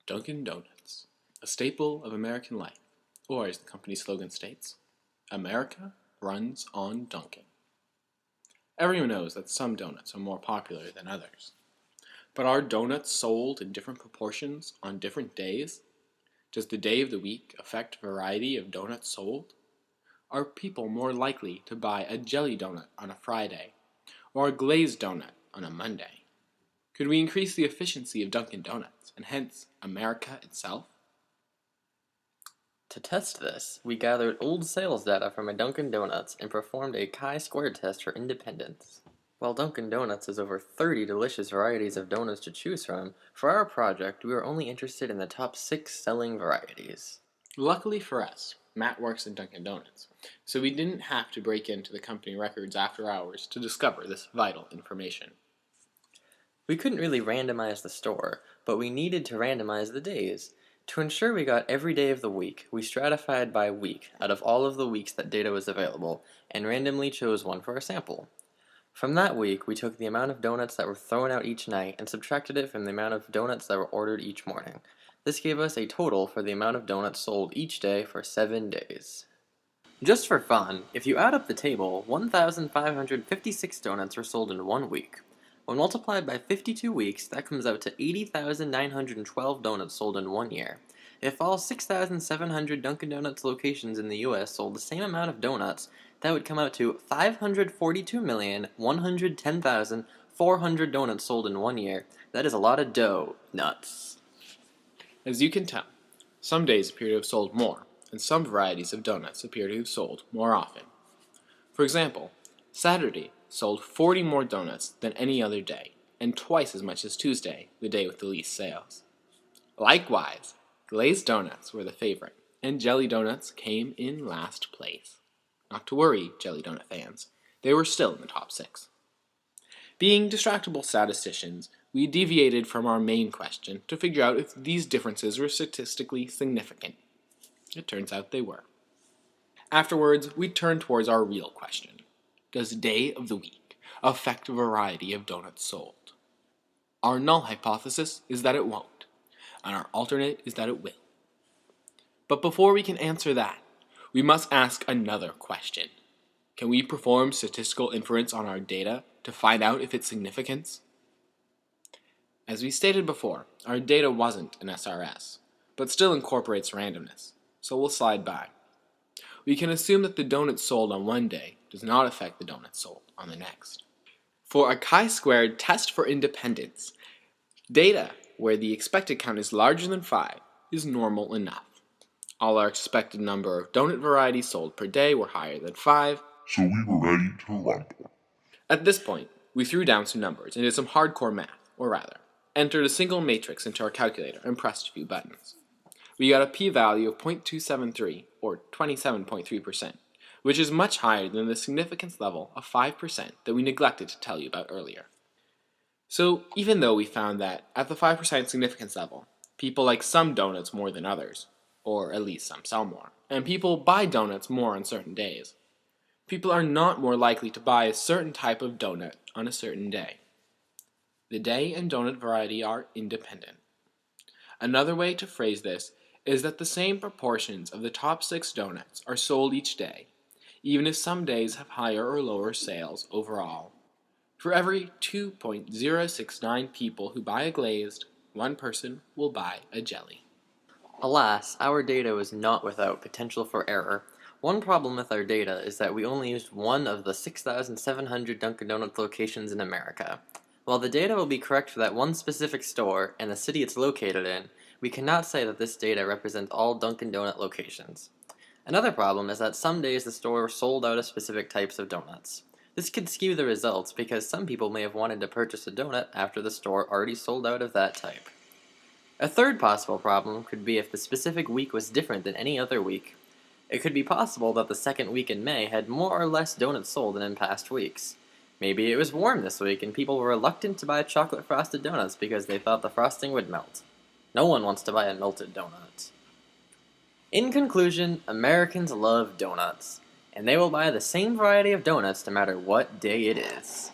Dunkin' Donuts, a staple of American life, or as the company slogan states, America runs on Dunkin'. Everyone knows that some donuts are more popular than others. But are donuts sold in different proportions on different days? Does the day of the week affect variety of donuts sold? Are people more likely to buy a jelly donut on a Friday or a glazed donut on a Monday? Could we increase the efficiency of Dunkin' Donuts and hence America itself? To test this, we gathered old sales data from a Dunkin' Donuts and performed a chi-square test for independence. While Dunkin' Donuts has over 30 delicious varieties of donuts to choose from, for our project we were only interested in the top 6 selling varieties. Luckily for us, Matt works in Dunkin' Donuts, so we didn't have to break into the company records after hours to discover this vital information. We couldn't really randomize the store, but we needed to randomize the days. To ensure we got every day of the week, we stratified by week out of all of the weeks that data was available, and randomly chose one for a sample. From that week, we took the amount of donuts that were thrown out each night and subtracted it from the amount of donuts that were ordered each morning. This gave us a total for the amount of donuts sold each day for 7 days. Just for fun, if you add up the table, 1,556 donuts were sold in 1 week. When multiplied by 52 weeks, that comes out to 80,912 donuts sold in 1 year. If all 6,700 Dunkin' Donuts locations in the US sold the same amount of donuts, that would come out to 542,110,400 donuts sold in 1 year. That is a lot of dough. Nuts. As you can tell, some days appear to have sold more, and some varieties of donuts appear to have sold more often. For example, Saturday sold 40 more donuts than any other day, and twice as much as Tuesday, the day with the least sales. Likewise, glazed donuts were the favorite, and jelly donuts came in last place. Not to worry, jelly donut fans, they were still in the top 6. Being distractible statisticians, we deviated from our main question to figure out if these differences were statistically significant. It turns out they were. Afterwards, we turned towards our real question. Does day of the week affect the variety of donuts sold? Our null hypothesis is that it won't, and our alternate is that it will. But before we can answer that, we must ask another question. Can we perform statistical inference on our data to find out if it's significance? As we stated before, our data wasn't an SRS, but still incorporates randomness, so we'll slide by. We can assume that the donuts sold on one day does not affect the donuts sold on the next. For a chi-squared test for independence, data where the expected count is larger than 5 is normal enough. All our expected number of donut varieties sold per day were higher than 5, so we were ready to rumble. At this point, we threw down some numbers and did some hardcore math, or rather, entered a single matrix into our calculator and pressed a few buttons. We got a p-value of 0.273, or 27.3%, which is much higher than the significance level of 5% that we neglected to tell you about earlier. So even though we found that at the 5% significance level, people like some donuts more than others, or at least some sell more, and people buy donuts more on certain days, people are not more likely to buy a certain type of donut on a certain day. The day and donut variety are independent. Another way to phrase this is that the same proportions of the top 6 donuts are sold each day, even if some days have higher or lower sales overall. For every 2.069 people who buy a glazed, 1 person will buy a jelly. Alas, our data was not without potential for error. One problem with our data is that we only used one of the 6,700 Dunkin' Donuts locations in America. While the data will be correct for that one specific store and the city it's located in, we cannot say that this data represents all Dunkin' Donut locations. Another problem is that some days the store sold out of specific types of donuts. This could skew the results because some people may have wanted to purchase a donut after the store already sold out of that type. A third possible problem could be if the specific week was different than any other week. It could be possible that the second week in May had more or less donuts sold than in past weeks. Maybe it was warm this week and people were reluctant to buy chocolate frosted donuts because they thought the frosting would melt. No one wants to buy a melted donut. In conclusion, Americans love donuts, and they will buy the same variety of donuts no matter what day it is.